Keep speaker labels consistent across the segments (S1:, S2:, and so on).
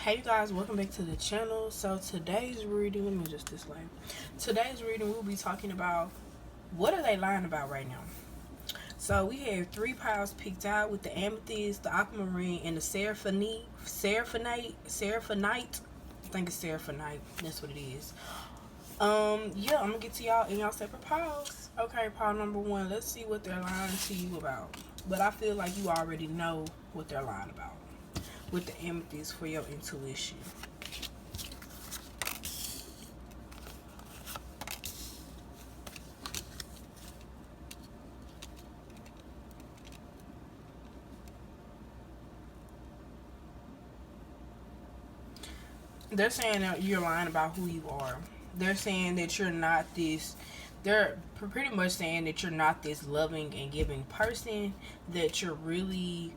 S1: Hey you guys, welcome back to the channel. So today's reading, let me just display. Today's reading we'll be talking about what are they lying about right now. So we have three piles picked out with the amethyst, the aquamarine, and the seraphinite. I think it's seraphinite. That's what it is. Yeah, I'm gonna get to y'all in y'all separate piles. Okay, pile number one. Let's see what they're lying to you about. But I feel like you already know what they're lying about with the amethyst for your intuition. They're saying that you're lying about who you are. They're saying that you're not this. They're pretty much saying that you're not this loving and giving person. That you're really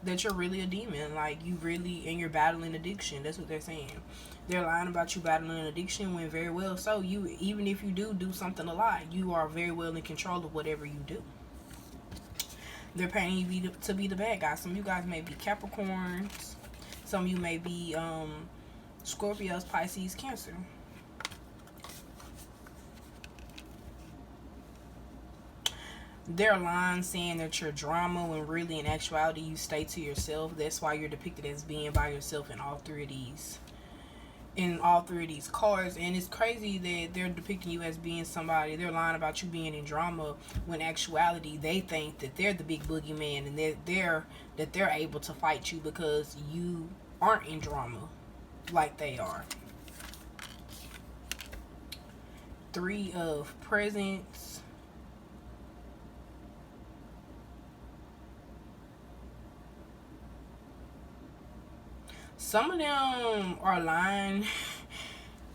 S1: a demon. Like you really, and you're battling addiction. That's what they're saying. They're lying about you battling an addiction when very well so you, even if you do something a lot, you are very well in control of whatever you do. They're painting you to be the bad guy. Some of you guys may be Capricorns. Some of you may be Scorpios, Pisces, Cancer. They're lying saying that you're drama when really in actuality you stay to yourself. That's why you're depicted as being by yourself in all three of these cards. And it's crazy that they're depicting you as being somebody. They're lying about you being in drama when actuality they think that they're the big boogeyman and that they're able to fight you because you aren't in drama like they are. Three of Presents. Some of them are lying.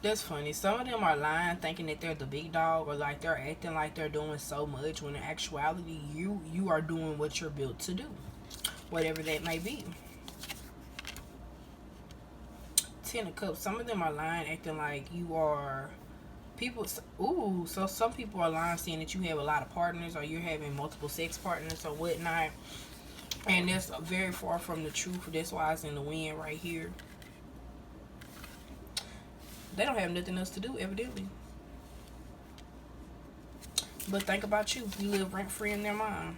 S1: That's funny. Some of them are lying thinking that they're the big dog, or like they're acting like they're doing so much when in actuality you are doing what you're built to do, whatever that may be. Ten of Cups. Some of them are lying acting like you are people. Ooh, so some people are lying saying that you have a lot of partners or you're having multiple sex partners or whatnot. And that's very far from the truth. That's why it's in the wind right here. They don't have nothing else to do, evidently. But think about you. You live rent-free in their mind.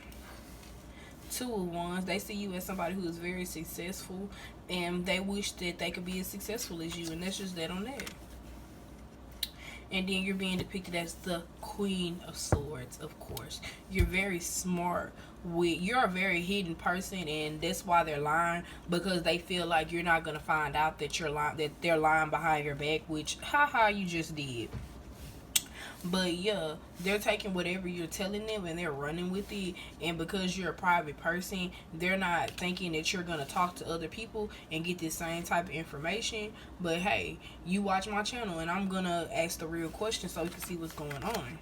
S1: Two of Wands. They see you as somebody who is very successful. And they wish that they could be as successful as you. And that's just that on that. And then you're being depicted as the Queen of Swords, of course. You're very smart. You're a very hidden person, and that's why they're lying, because they feel like you're not gonna find out that you're lying, that they're lying behind your back, which haha, you just did. But yeah, they're taking whatever you're telling them and they're running with it. And because you're a private person, they're not thinking that you're going to talk to other people and get this same type of information. But hey, you watch my channel and I'm going to ask the real question so you can see what's going on.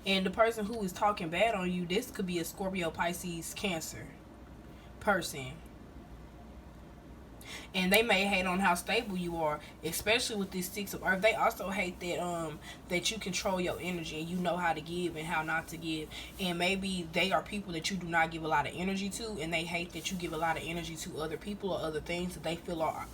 S1: And the person who is talking bad on you, this could be a Scorpio, Pisces, Cancer person. And they may hate on how stable you are, especially with this Six of Earth. They also hate that that you control your energy and you know how to give and how not to give. And maybe they are people that you do not give a lot of energy to, and they hate that you give a lot of energy to other people or other things that they feel are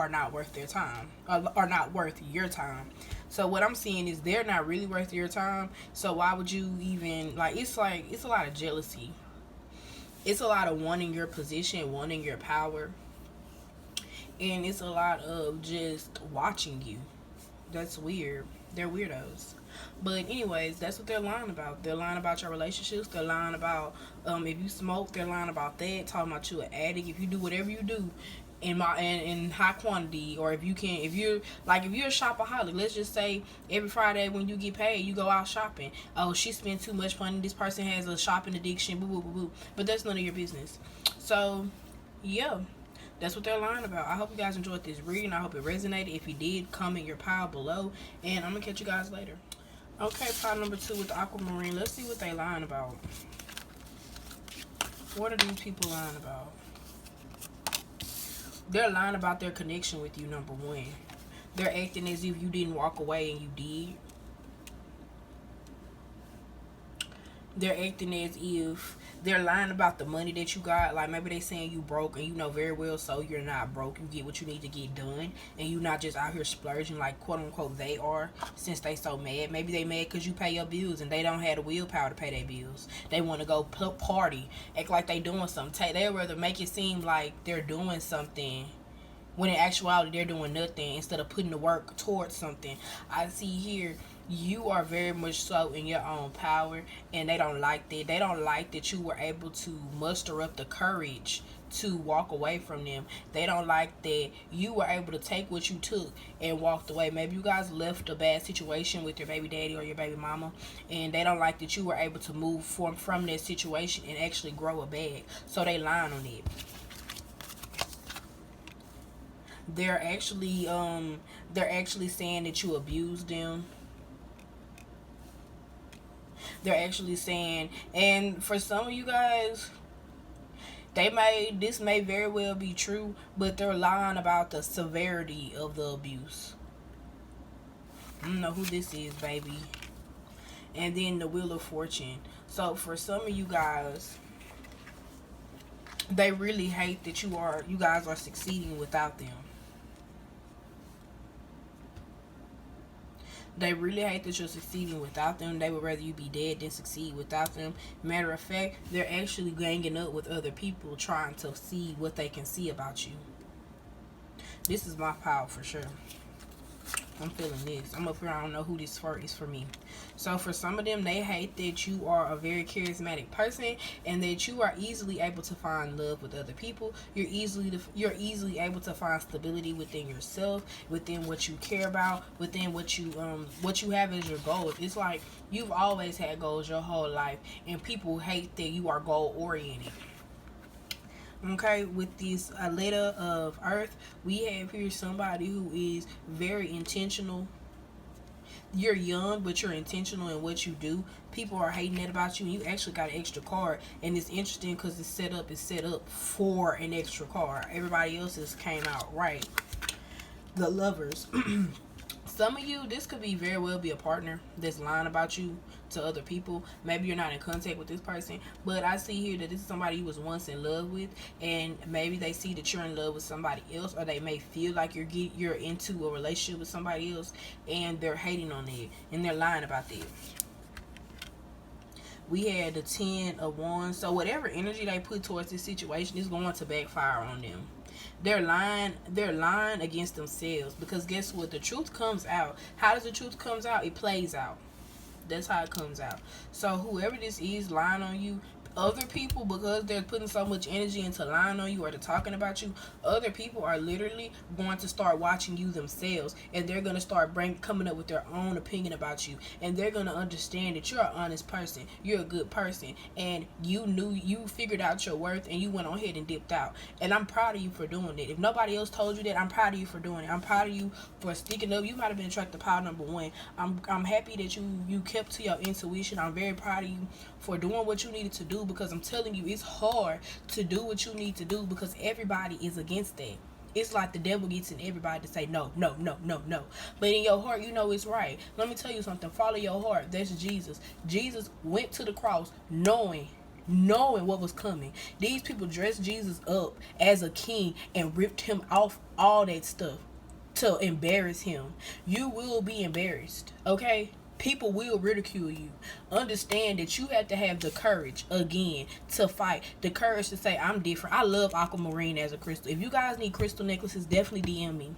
S1: not worth their time, or not worth your time. So what I'm seeing is they're not really worth your time. So why would you even, it's a lot of jealousy. It's a lot of wanting your position, wanting your power. And it's a lot of just watching you. That's weird. They're weirdos. But anyways, that's what they're lying about. They're lying about your relationships. They're lying about if you smoke. They're lying about that. Talking about you an addict. If you do whatever you do in high quantity, or if you're a shopaholic. Let's just say every Friday when you get paid, you go out shopping. Oh, she spent too much money. This person has a shopping addiction. Boo boo boo boo. But that's none of your business. So yeah. That's what they're lying about. I hope you guys enjoyed this reading. I hope it resonated. If you did, comment your pile below. And I'm going to catch you guys later. Okay, pile number 2 with the aquamarine. Let's see what they lying about. What are these people lying about? They're lying about their connection with you, number 1. They're acting as if you didn't walk away and you did. They're acting as if They're lying about the money that you got. Like maybe they saying you broke, and you know very well so you're not broke. You get what you need to get done, and you not just out here splurging like quote unquote they are, since they so mad. Maybe they mad because you pay your bills and they don't have the willpower to pay their bills. They want to go party, act like they doing something. They rather make it seem like they're doing something when in actuality they're doing nothing, instead of putting the work towards something. I see here you are very much so in your own power, and they don't like that. They don't like that you were able to muster up the courage to walk away from them. They don't like that you were able to take what you took and walked away. Maybe you guys left a bad situation with your baby daddy or your baby mama, and they don't like that you were able to move from that situation and actually grow a bag. So they lying on it. They're actually saying that you abused them. They're actually saying, and for some of you guys, this may very well be true, but they're lying about the severity of the abuse. I don't know who this is, baby. And then the Wheel of Fortune. So for some of you guys, they really hate that you guys are succeeding without them. They really hate that you're succeeding without them. They would rather you be dead than succeed without them. Matter of fact, they're actually ganging up with other people trying to see what they can see about you. This is my power for sure. I'm feeling this. I'm up here. I don't know who this for is for me. So for some of them, they hate that you are a very charismatic person and that you are easily able to find love with other people. You're easily able to find stability within yourself, within what you care about, within what you have as your goals. It's like you've always had goals your whole life, and people hate that you are goal oriented. Okay, with this letter of Earth, we have here somebody who is very intentional. You're young, but you're intentional in what you do. People are hating that about you, and you actually got an extra card. And it's interesting because the setup is set up for an extra card. Everybody else's came out right. The Lovers. Some of you, this could be very well be a partner that's lying about you to other people. Maybe you're not in contact with this person, but I see here that this is somebody you was once in love with, and maybe they see that you're in love with somebody else, or they may feel like you're into a relationship with somebody else, and they're hating on it, and they're lying about that. We had the 10 of Wands. So whatever energy they put towards this situation is going to backfire on them. They're lying against themselves, because guess what? The truth comes out. How does the truth comes out? It plays out. That's how it comes out. So whoever this is lying on you, other people, because they're putting so much energy into lying on you or to talking about you, other people are literally going to start watching you themselves, and they're going to start coming up with their own opinion about you, and they're going to understand that you're an honest person, you're a good person, and you figured out your worth, and you went on ahead and dipped out. And I'm proud of you for doing it. If nobody else told you that, I'm proud of you for doing it. I'm proud of you for sticking up. You might have been attracted to power number one. I'm happy that you kept to your intuition. I'm very proud of you for doing what you needed to do, because I'm telling you, it's hard to do what you need to do because everybody is against that. It's like the devil gets in everybody to say no, no, no, no, no. But in your heart, you know it's right. Let me tell you something. Follow your heart. That's Jesus. Jesus went to the cross knowing what was coming. These people dressed Jesus up as a king and ripped him off all that stuff to embarrass him. You will be embarrassed, okay? People will ridicule you. Understand that you have to have the courage, again, to fight. The courage to say, I'm different. I love aquamarine as a crystal. If you guys need crystal necklaces, definitely DM me.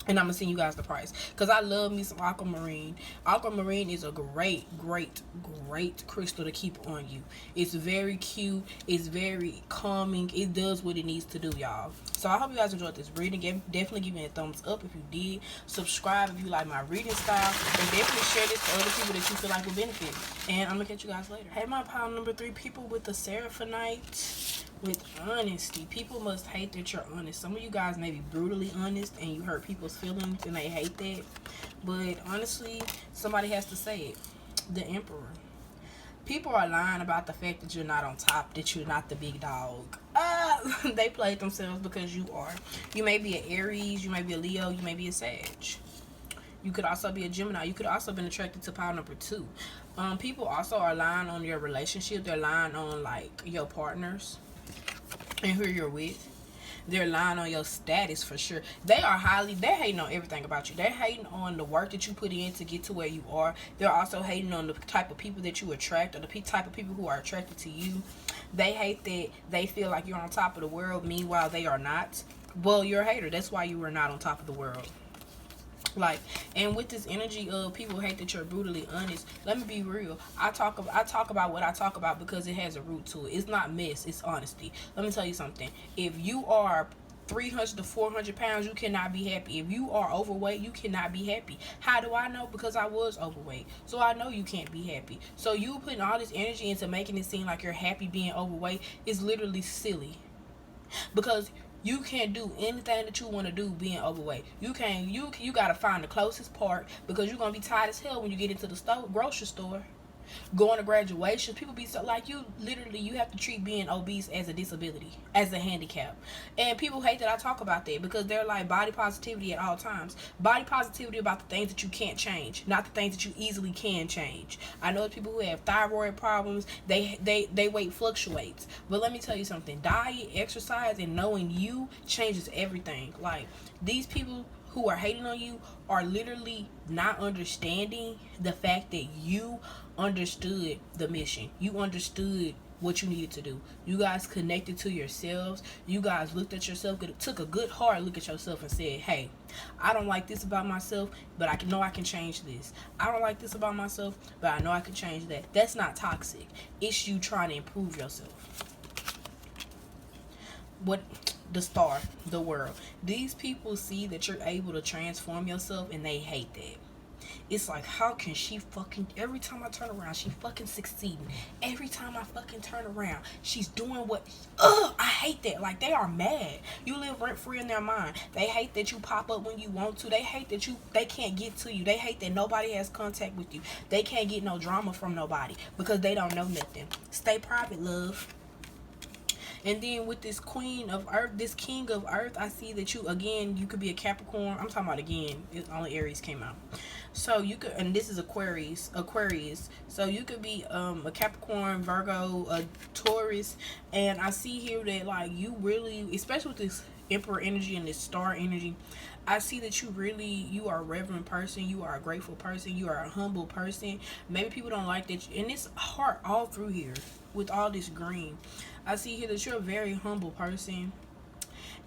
S1: And I'm going to send you guys the price, because I love me some aquamarine. Aquamarine is a great, great, great crystal to keep on you. It's very cute. It's very calming. It does what it needs to do, y'all. So I hope you guys enjoyed this reading. Definitely give me a thumbs up if you did. Subscribe if you like my reading style. And definitely share this to other people that you feel like will benefit. And I'm going to catch you guys later. Hey, my pile number 3, people with the Seraphonite. With honesty. People must hate that you're honest. Some of you guys may be brutally honest and you hurt people's feelings and they hate that. But honestly, somebody has to say it. The Emperor. People are lying about the fact that you're not on top, that you're not the big dog. They played themselves, because you are. You may be an Aries, you may be a Leo, you may be a Sag. You could also be a Gemini. You could also been attracted to pile number 2. People also are lying on your relationship. They're lying on like your partners and who you're with. They're lying on your status for sure. They're hating on everything about you. They're hating on the work that you put in to get to where you are. They're also hating on the type of people that you attract, or the type of people who are attracted to you. They hate that they feel like you're on top of the world, meanwhile they are not. Well, you're a hater. That's why you are not on top of the world. Like, and with this energy of people hate that you're brutally honest, let me be real. I talk about what I talk about because it has a root to it. It's not mess, it's honesty. Let me tell you something. If you are 300 to 400 pounds, you cannot be happy. If you are overweight, you cannot be happy. How do I know? Because I was overweight. So I know you can't be happy. So you putting all this energy into making it seem like you're happy being overweight is literally silly. Because you can't do anything that you want to do being overweight. You gotta find the closest park, because you're gonna be tired as hell when you get into the grocery store. Going to graduations, people be so like, you literally, you have to treat being obese as a disability, as a handicap. And people hate that I talk about that, because they're like, body positivity at all times. Body positivity about the things that you can't change, not the things that you easily can change. I know people who have thyroid problems, they weight fluctuates. But let me tell you something, diet, exercise, and knowing you changes everything. Like, these people who are hating on you are literally not understanding the fact that you understood the mission. You understood what you needed to do. You guys connected to yourselves. You guys looked at yourself, took a good hard look at yourself and said, hey, I don't like this about myself, but I know I can change this. I don't like this about myself, but I know I can change that. That's not toxic. It's you trying to improve yourself. What the star, the world. These people see that you're able to transform yourself, and they hate that. It's like, how can she fucking, every time I turn around, she fucking succeeding. Every time I fucking turn around, she's doing what, I hate that. Like, they are mad. You live rent free in their mind. They hate that you pop up when you want to. They hate that they can't get to you. They hate that nobody has contact with you. They can't get no drama from nobody because they don't know nothing. Stay private, love. And then with this queen of earth, this king of earth, I see that you could be a Capricorn. I'm talking about again, only Aries came out. So you could, and this is Aquarius. So you could be a Capricorn, Virgo, a Taurus. And I see here that, like, you really, especially with this Emperor energy and this star energy, I see that you are a reverent person. You are a grateful person. You are a humble person. Maybe people don't like that. And it's heart all through here with all this green. I see here that you're a very humble person,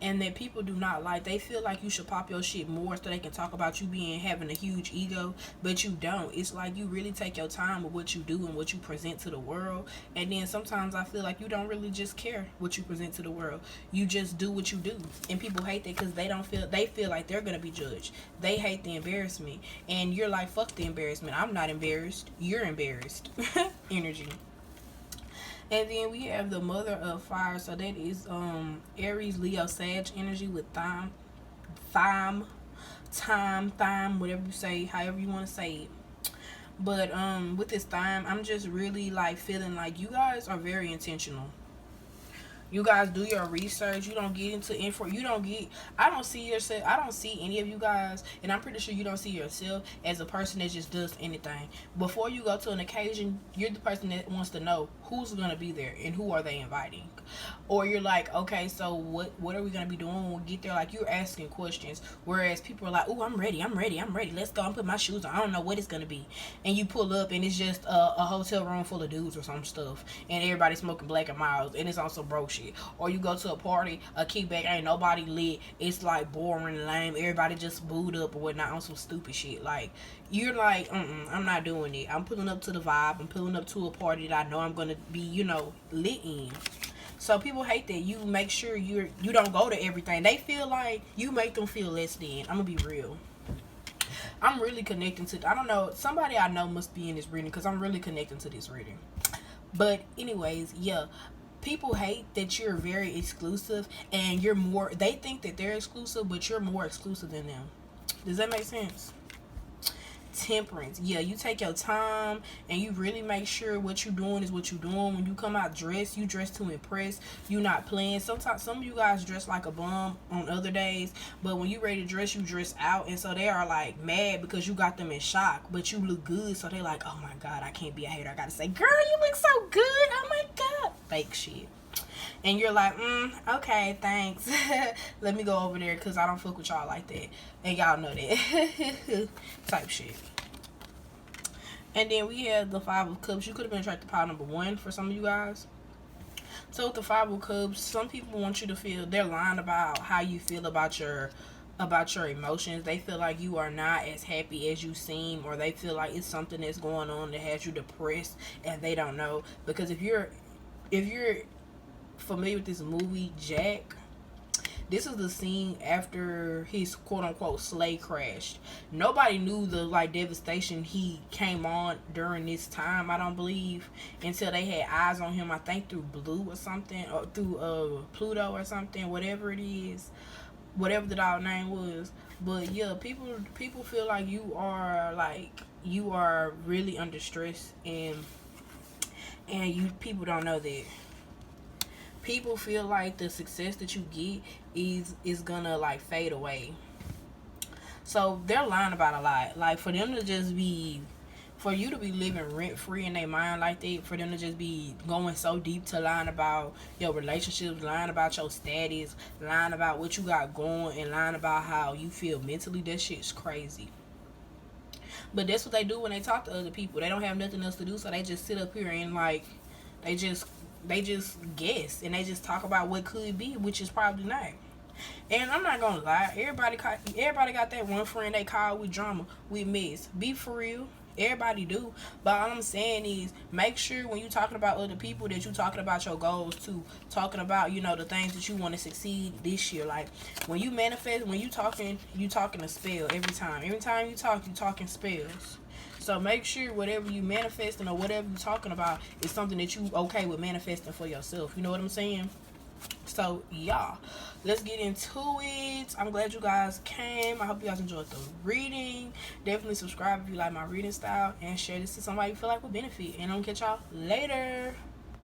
S1: and that people do not like. They feel like you should pop your shit more so they can talk about you having a huge ego, but you don't. It's like you really take your time with what you do and what you present to the world. And then sometimes I feel like you don't really just care what you present to the world. You just do what you do. And people hate that because they feel like they're gonna be judged. They hate the embarrassment. And you're like, fuck the embarrassment. I'm not embarrassed. You're embarrassed. Energy. And then we have the mother of fire. So that is Aries, Leo, Sag energy with time, whatever you say, however you want to say it. But with this time, I'm just really like feeling like you guys are very intentional. You guys do your research. You don't get into info. I don't see yourself. I don't see any of you guys, and I'm pretty sure you don't see yourself as a person that just does anything. Before you go to an occasion, you're the person that wants to know who's going to be there and who are they inviting. Or you're like, okay, so what are we going to be doing when we get there? Like, you're asking questions. Whereas people are like, oh, I'm ready. Let's go. I'm putting my shoes on. I don't know what it's going to be. And you pull up and it's just a hotel room full of dudes or some stuff. And everybody smoking Black and Milds. And it's on some broke shit. Or you go to a party, a kickback, ain't nobody lit. It's like boring and lame. Everybody just booed up or whatnot on some stupid shit. Like, you're like, I'm not doing it. I'm pulling up to the vibe. I'm pulling up to a party that I know I'm going to be, lit in. So people hate that you make sure you don't go to everything. They feel like you make them feel less than. I'm going to be real. I'm really connecting to, I don't know, somebody I know must be in this reading because I'm really connecting to this reading. But anyways, yeah. People hate that you're very exclusive and they think that they're exclusive, but you're more exclusive than them. Does that make sense? Temperance. Yeah, you take your time and you really make sure what you doing is what you doing. When you come out dressed, you dress to impress. You not playing. Sometimes some of you guys dress like a bum on other days, but when you ready to dress, you dress out, and so they are like mad because you got them in shock, but you look good, so they like, oh my god, I can't be a hater. I gotta say, girl, you look so good. Oh my god, fake shit. And you're like, okay, thanks. Let me go over there because I don't fuck with y'all like that. And y'all know that. Type shit. And then we have the Five of Cups. You could have been attracted to pile number 1 for some of you guys. So with the Five of Cups, some people want you to feel, they're lying about how you feel about your emotions. They feel like you are not as happy as you seem, or they feel like it's something that's going on that has you depressed and they don't know. Because if you're familiar with this movie Jack, this is the scene after his quote-unquote sleigh crashed. Nobody knew the like devastation he came on during this time, I don't believe, until they had eyes on him, I think through Blue or something, or through Pluto or something, whatever it is, whatever the dog name was. But yeah, people feel like you are really under stress, and you people don't know that. People feel like the success that you get is gonna like fade away. So they're lying about a lot. Like for them to just be, for you to be living rent free in their mind like that, for them to just be going so deep to lying about your relationships, lying about your status, lying about what you got going, and lying about how you feel mentally, that shit's crazy. But that's what they do when they talk to other people. They don't have nothing else to do, so they just sit up here and like they just guess, and they just talk about what could be, which is probably not. And I'm not gonna lie, everybody got that one friend they call with drama, with mess. Be for real. Everybody do. But all I'm saying is, make sure when you talking about other people that you talking about your goals too. Talking about, the things that you want to succeed this year. Like when you manifest, when you talking a spell every time. Every time you talking spells. So make sure whatever you manifesting or whatever you talking about is something that you okay with manifesting for yourself. You know what I'm saying? So yeah, let's get into it. I'm glad you guys came. I hope you guys enjoyed the reading. Definitely subscribe if you like my reading style, and share this to somebody you feel like will benefit. And I'm gonna catch y'all later.